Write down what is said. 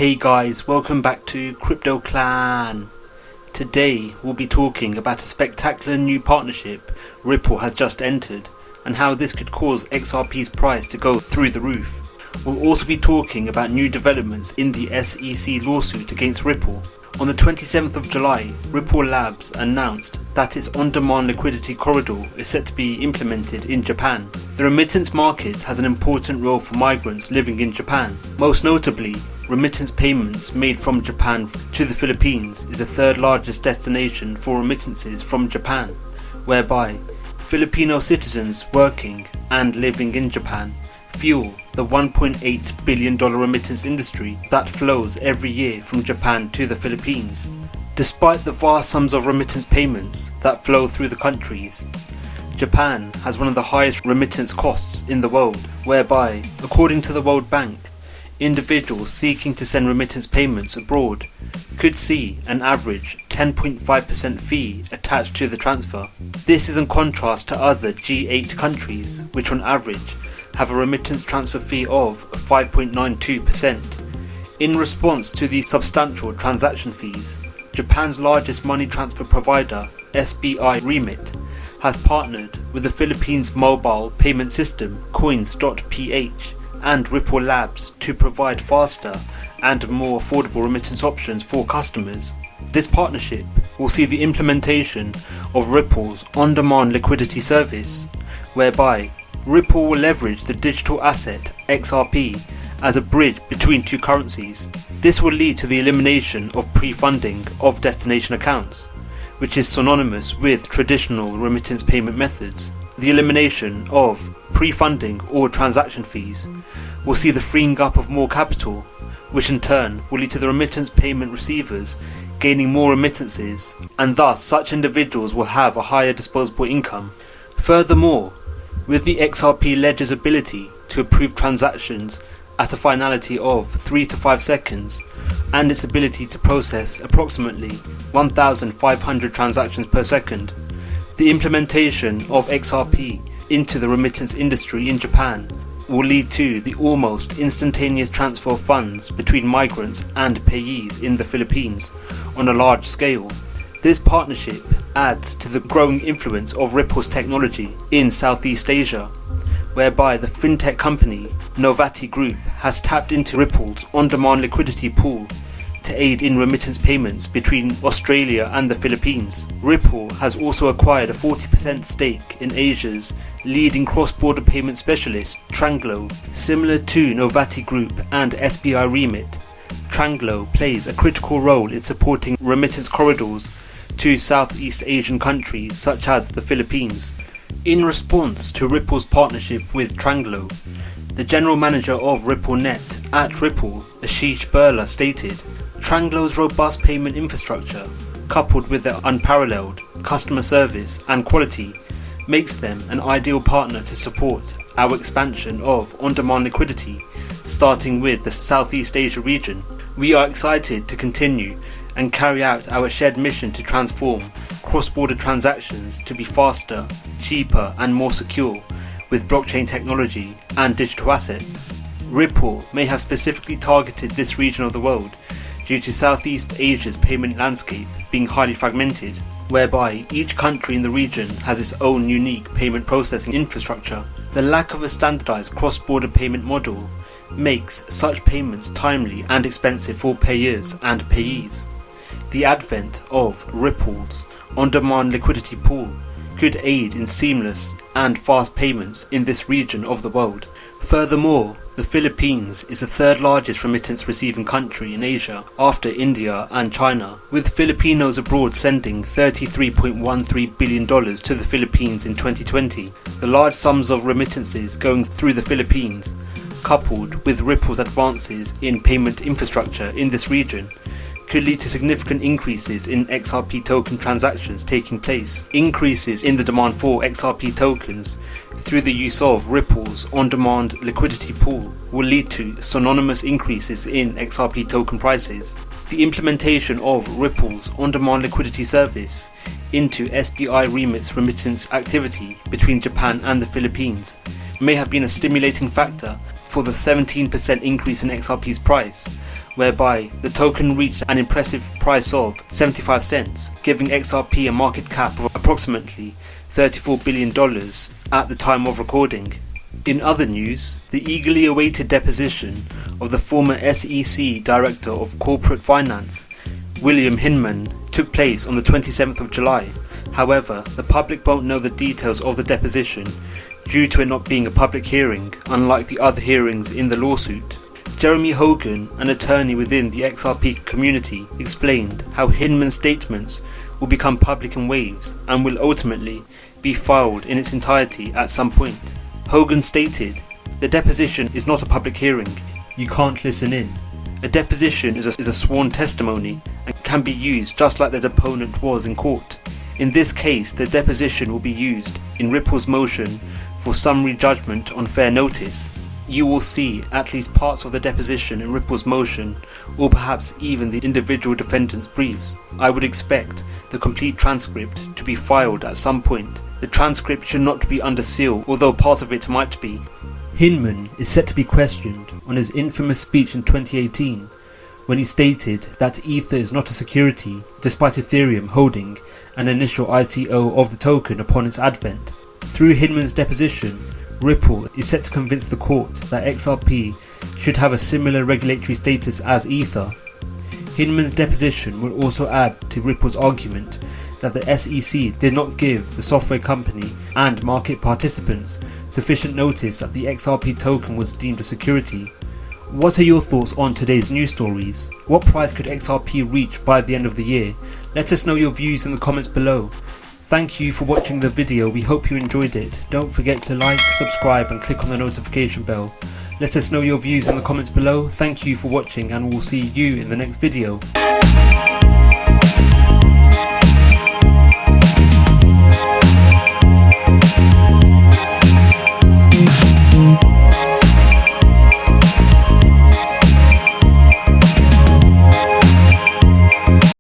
Hey guys, welcome back to Crypto Clan. Today we'll be talking about a spectacular new partnership Ripple has just entered and how this could cause XRP's price to go through the roof. We'll also be talking about new developments in the SEC lawsuit against Ripple. On the 27th of July, Ripple Labs announced that its on-demand liquidity corridor is set to be implemented in Japan. The remittance market has an important role for migrants living in Japan. Most notably, remittance payments made from Japan to the Philippines is the third largest destination for remittances from Japan, whereby Filipino citizens working and living in Japan fuel the $1.8 billion remittance industry that flows every year from Japan to the Philippines. Despite the vast sums of remittance payments that flow through the countries, Japan has one of the highest remittance costs in the world, whereby, according to the World Bank, individuals seeking to send remittance payments abroad could see an average 10.5% fee attached to the transfer. This is in contrast to other G8 countries, which on average have a remittance transfer fee of 5.92%. In response to these substantial transaction fees, Japan's largest money transfer provider, SBI Remit, has partnered with the Philippines mobile payment system Coins.ph and Ripple Labs to provide faster and more affordable remittance options for customers. This partnership will see the implementation of Ripple's on-demand liquidity service, whereby Ripple will leverage the digital asset XRP as a bridge between two currencies. This will lead to the elimination of pre-funding of destination accounts, which is synonymous with traditional remittance payment methods. The elimination of pre-funding or transaction fees will see the freeing up of more capital, which in turn will lead to the remittance payment receivers gaining more remittances, and thus such individuals will have a higher disposable income. Furthermore, with the XRP ledger's ability to approve transactions at a finality of 3 to 5 seconds, and its ability to process approximately 1,500 transactions per second, the implementation of XRP into the remittance industry in Japan will lead to the almost instantaneous transfer of funds between migrants and payees in the Philippines on a large scale. This partnership adds to the growing influence of Ripple's technology in Southeast Asia, whereby the fintech company Novati Group has tapped into Ripple's on-demand liquidity pool to aid in remittance payments between Australia and the Philippines. Ripple has also acquired a 40% stake in Asia's leading cross-border payment specialist, Tranglo. Similar to Novati Group and SBI Remit, Tranglo plays a critical role in supporting remittance corridors to Southeast Asian countries such as the Philippines. In response to Ripple's partnership with Tranglo, the general manager of RippleNet at Ripple, Ashish Birla, stated, "Tranglo's robust payment infrastructure, coupled with their unparalleled customer service and quality, makes them an ideal partner to support our expansion of on-demand liquidity, starting with the Southeast Asia region. We are excited to continue and carry out our shared mission to transform cross-border transactions to be faster, cheaper and more secure with blockchain technology and digital assets." Ripple may have specifically targeted this region of the world due to Southeast Asia's payment landscape being highly fragmented, whereby each country in the region has its own unique payment processing infrastructure. The lack of a standardized cross-border payment model makes such payments timely and expensive for payers and payees. The advent of Ripple's on-demand liquidity pool could aid in seamless and fast payments in this region of the world. Furthermore, the Philippines is the third largest remittance receiving country in Asia after India and China, with Filipinos abroad sending $33.13 billion to the Philippines in 2020. The large sums of remittances going through the Philippines, coupled with Ripple's advances in payment infrastructure in this region, could lead to significant increases in XRP token transactions taking place. Increases in the demand for XRP tokens through the use of Ripple's on-demand liquidity pool will lead to synonymous increases in XRP token prices. The implementation of Ripple's on-demand liquidity service into SBI Remit's remittance activity between Japan and the Philippines may have been a stimulating factor for the 17% increase in XRP's price, whereby the token reached an impressive price of 75 cents, giving XRP a market cap of approximately $34 billion at the time of recording. In other news, the eagerly awaited deposition of the former SEC Director of Corporate Finance, William Hinman, took place on the 27th of July. However, the public won't know the details of the deposition due to it not being a public hearing, unlike the other hearings in the lawsuit. Jeremy Hogan, an attorney within the XRP community, explained how Hinman's statements will become public in waves and will ultimately be filed in its entirety at some point. Hogan stated, "The deposition is not a public hearing. You can't listen in. A deposition is a sworn testimony and can be used just like the deponent was in court. In this case, the deposition will be used in Ripple's motion for summary judgment on fair notice. You will see at least parts of the deposition in Ripple's motion, or perhaps even the individual defendant's briefs. I would expect the complete transcript to be filed at some point. The transcript should not be under seal, although part of it might be." Hinman is set to be questioned on his infamous speech in 2018 when he stated that Ether is not a security, despite Ethereum holding an initial ICO of the token upon its advent. Through Hinman's deposition, Ripple is set to convince the court that XRP should have a similar regulatory status as Ether. Hinman's deposition will also add to Ripple's argument that the SEC did not give the software company and market participants sufficient notice that the XRP token was deemed a security. What are your thoughts on today's news stories? What price could XRP reach by the end of the year? Let us know your views in the comments below. Thank you for watching the video. We hope you enjoyed it. Don't forget to like, subscribe and click on the notification bell. Let us know your views in the comments below. Thank you for watching and we'll see you in the next video.